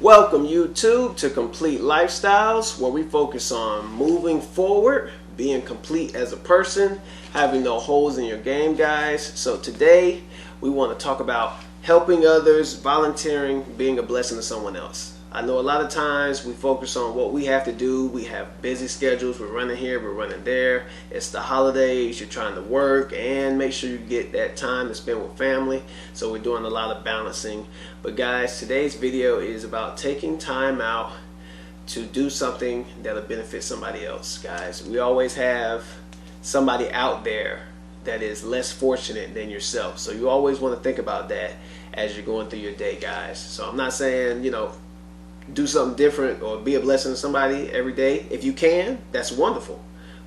Welcome YouTube to Complete Lifestyles, where we focus on moving forward, being complete as a person, having no holes in your game, guys. So today we want to talk about helping others, volunteering, being a blessing to someone else. I know a lot of times we focus on what we have to do. We have busy schedules. We're running here, we're running there. It's the holidays. You're trying to work and make sure you get that time to spend with family. So we're doing a lot of balancing. But guys, today's video is about taking time out to do something that'll benefit somebody else, guys. We always have somebody out there that is less fortunate than yourself. So you always want to think about that as you're going through your day, guys. So I'm not saying, do something different or be a blessing to somebody every day. If you can, that's wonderful.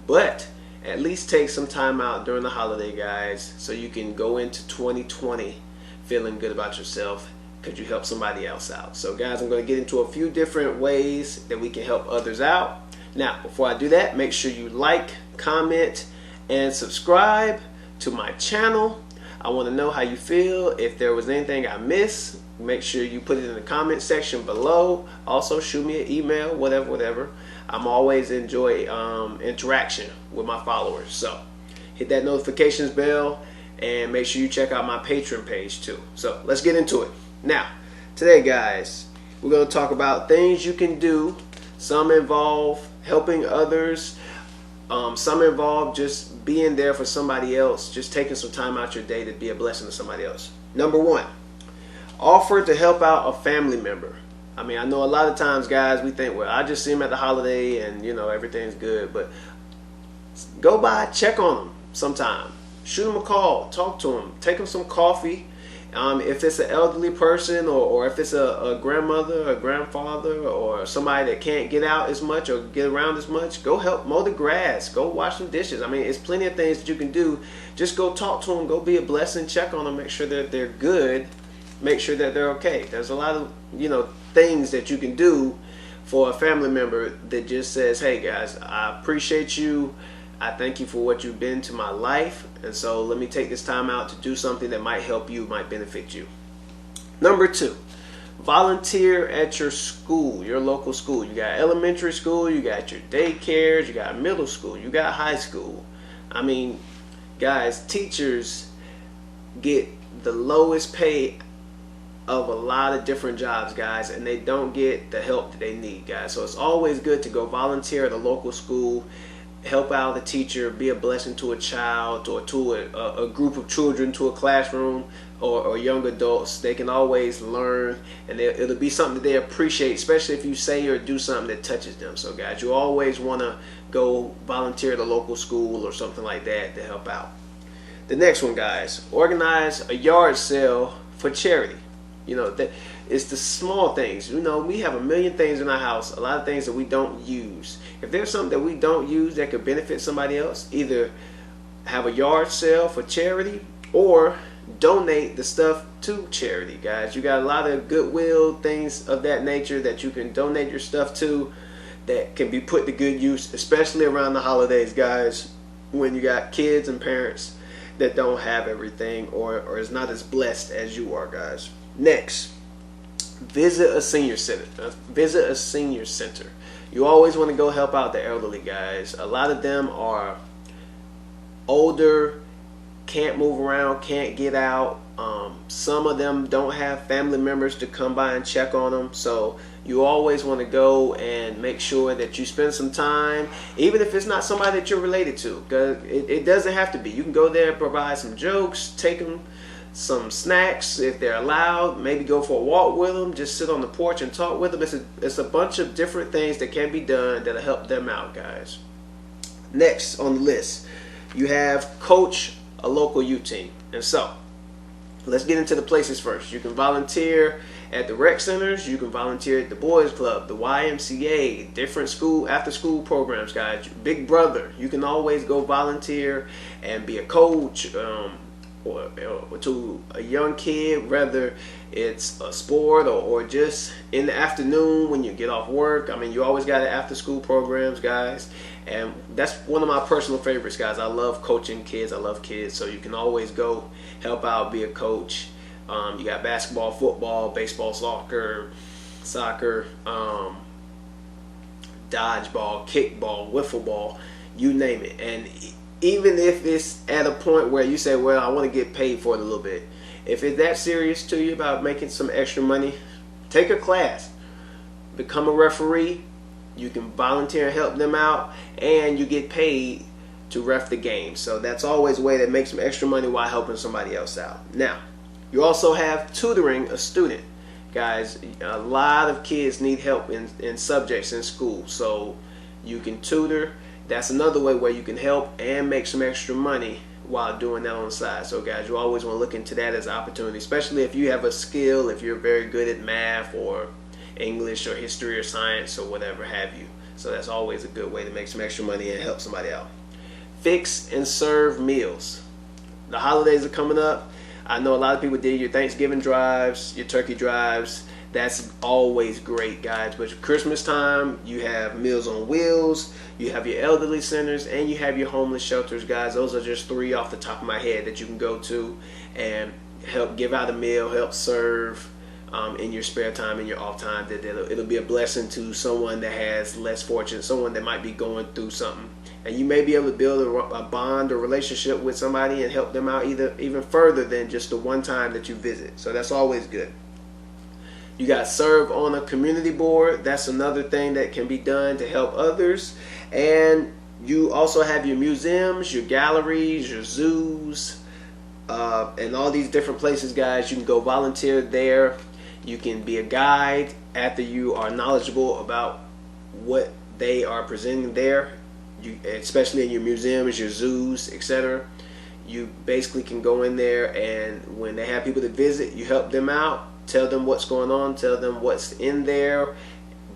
But at least take some time out during the holiday, guys, so you can go into 2020 feeling good about yourself because you help somebody else out. So guys, I'm going to get into a few different ways that we can help others out. Now, before I do that, make sure you like, comment, and subscribe to my channel. I want to know how you feel. If there was anything I missed, make sure you put it in the comment section below. Also, shoot me an email, whatever. I'm always enjoy interaction with my followers. So hit that notifications bell and make sure you check out my Patreon page too. So let's get into it. Now, today, guys, we're going to talk about things you can do. Some involve helping others. Some involve just being there for somebody else, just taking some time out your day to be a blessing to somebody else. Number one, offer to help out a family member. I mean, I know a lot of times, guys, we think, well, I just see them at the holiday and, everything's good. But go by, check on them sometime. Shoot them a call, talk to them, take them some coffee. If it's an elderly person or if it's a grandmother, a grandfather, or somebody that can't get out as much or get around as much, go help mow the grass, go wash some dishes. I mean, it's plenty of things that you can do. Just go talk to them, go be a blessing, check on them, make sure that they're good, make sure that they're okay. There's a lot of, things that you can do for a family member that just says, hey guys, I appreciate you. I thank you for what you've been to my life, and so let me take this time out to do something that might help you, might benefit you. Number two, volunteer at your school, your local school. You got elementary school, you got your daycares, you got middle school, you got high school. I mean, guys, teachers get the lowest pay of a lot of different jobs, guys, and they don't get the help that they need, guys. So it's always good to go volunteer at a local school, help out the teacher, be a blessing to a child or to a group of children, to a classroom or young adults. They can always learn, and it'll be something that they appreciate, especially if you say or do something that touches them. So guys, you always want to go volunteer at a local school or something like that to help out. The next one, guys, organize a yard sale for charity. It's the small things. We have a million things in our house, a lot of things that we don't use. If there's something that we don't use that could benefit somebody else, either have a yard sale for charity or donate the stuff to charity, guys. You got a lot of goodwill, things of that nature that you can donate your stuff to that can be put to good use, especially around the holidays, guys, when you got kids and parents that don't have everything or is not as blessed as you are, guys. Next, visit a senior center. Visit a senior center. You always want to go help out the elderly, guys. A lot of them are older, can't move around, can't get out. Some of them don't have family members to come by and check on them. So you always want to go and make sure that you spend some time, even if it's not somebody that you're related to. Because it doesn't have to be. You can go there and provide some jokes, take them some snacks if they're allowed, maybe go for a walk with them, just sit on the porch and talk with them. It's a bunch of different things that can be done that'll help them out, guys. Next on the list, you have coach a local youth team. And so let's get into the places first. You can volunteer at the rec centers, you can volunteer at the boys club, the YMCA, different after school programs, guys. Big Brother, you can always go volunteer and be a coach or to a young kid, whether it's a sport or just in the afternoon when you get off work. I mean, you always got after school programs, guys, and that's one of my personal favorites, guys. I love coaching kids. I love kids, so you can always go help out, be a coach. You got basketball, football, baseball, soccer, soccer, dodgeball, kickball, wiffle ball, you name it. And even if it's at a point where you say, well, I want to get paid for it a little bit, if it's that serious to you about making some extra money, take a class, become a referee. You can volunteer and help them out, and you get paid to ref the game. So that's always a way to make some extra money while helping somebody else out. Now, you also have tutoring a student. Guys, a lot of kids need help in subjects in school, so you can tutor. That's another way where you can help and make some extra money while doing that on the side. So guys, you always want to look into that as an opportunity, especially if you have a skill, if you're very good at math or English or history or science or whatever have you. So that's always a good way to make some extra money and help somebody out. Fix and serve meals. The holidays are coming up. I know a lot of people did your Thanksgiving drives, your turkey drives. That's always great, guys. But Christmas time, you have Meals on Wheels, you have your elderly centers, and you have your homeless shelters, guys. Those are just 3 off the top of my head that you can go to and help give out a meal, help serve in your spare time, in your off time. It'll be a blessing to someone that has less fortune, someone that might be going through something. And you may be able to build a bond or relationship with somebody and help them out even further than just the one time that you visit. So that's always good. You got serve on a community board. That's another thing that can be done to help others. And you also have your museums, your galleries, your zoos, and all these different places, guys. You can go volunteer there. You can be a guide after you are knowledgeable about what they are presenting there. Especially in your museums, your zoos, etc. You basically can go in there, and when they have people to visit, you help them out, tell them what's going on, tell them what's in there,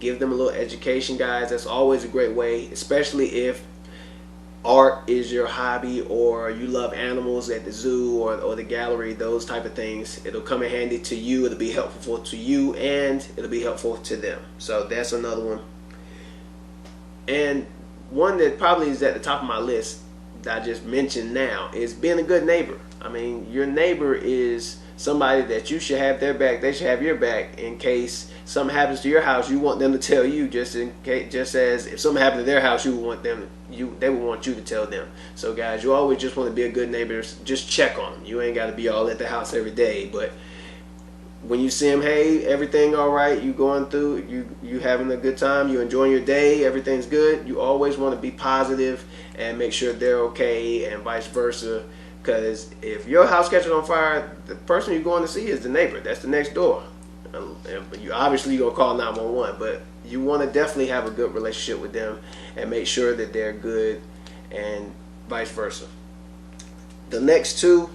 give them a little education, guys. That's always a great way, especially if art is your hobby or you love animals at the zoo or the gallery, those type of things. It'll come in handy to you, it'll be helpful to you, and it'll be helpful to them. So that's another one. And one that probably is at the top of my list that I just mentioned now is being a good neighbor. I mean, your neighbor is somebody that you should have their back. They should have your back in case something happens to your house. You want them to tell you, just in case, just as if something happened to their house, you would want them. They would want you to tell them. So guys, you always just want to be a good neighbor. Just check on them. You ain't got to be all at the house every day, but when you see them, hey, everything all right, you going through, you having a good time, you enjoying your day, everything's good, you always want to be positive and make sure they're okay, and vice versa. Because if your house catches on fire, the person you're going to see is the neighbor. That's the next door. You obviously you're going to call 911, but you want to definitely have a good relationship with them and make sure that they're good, and vice versa. The next two,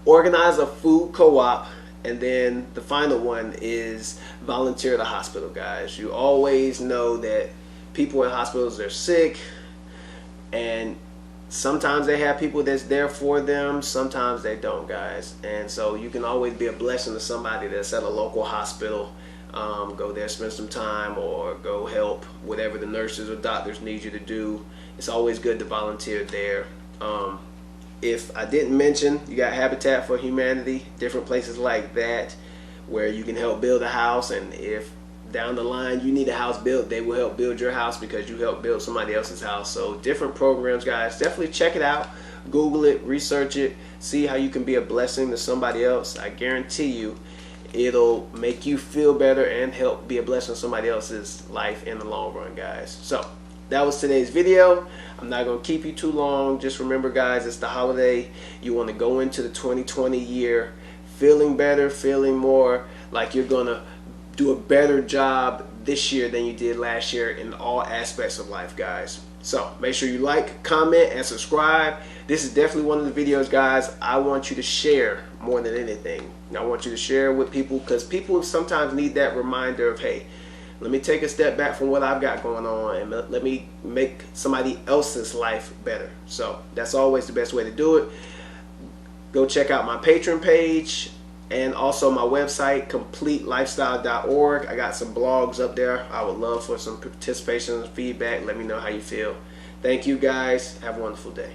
organize a food co-op. And then the final one is volunteer at a hospital, guys. You always know that people in hospitals are sick, and sometimes they have people that's there for them, sometimes they don't, guys. And so you can always be a blessing to somebody that's at a local hospital. Go there, spend some time, or go help whatever the nurses or doctors need you to do. It's always good to volunteer there. If I didn't mention, you got Habitat for Humanity, different places like that where you can help build a house, and if down the line you need a house built, they will help build your house because you helped build somebody else's house. So different programs, guys. Definitely check it out, Google it, research it, see how you can be a blessing to somebody else. I guarantee you it'll make you feel better and help be a blessing to somebody else's life in the long run, guys. So that was today's video. I'm not going to keep you too long. Just remember, guys, it's the holiday. You want to go into the 2020 year feeling better, feeling more like you're going to do a better job this year than you did last year in all aspects of life, guys. So make sure you like, comment, and subscribe. This is definitely one of the videos, guys, I want you to share more than anything. I want you to share with people, because people sometimes need that reminder of, hey, let me take a step back from what I've got going on and let me make somebody else's life better. So that's always the best way to do it. Go check out my Patreon page and also my website, CompleteLifestyle.org. I got some blogs up there. I would love for some participation and feedback. Let me know how you feel. Thank you, guys. Have a wonderful day.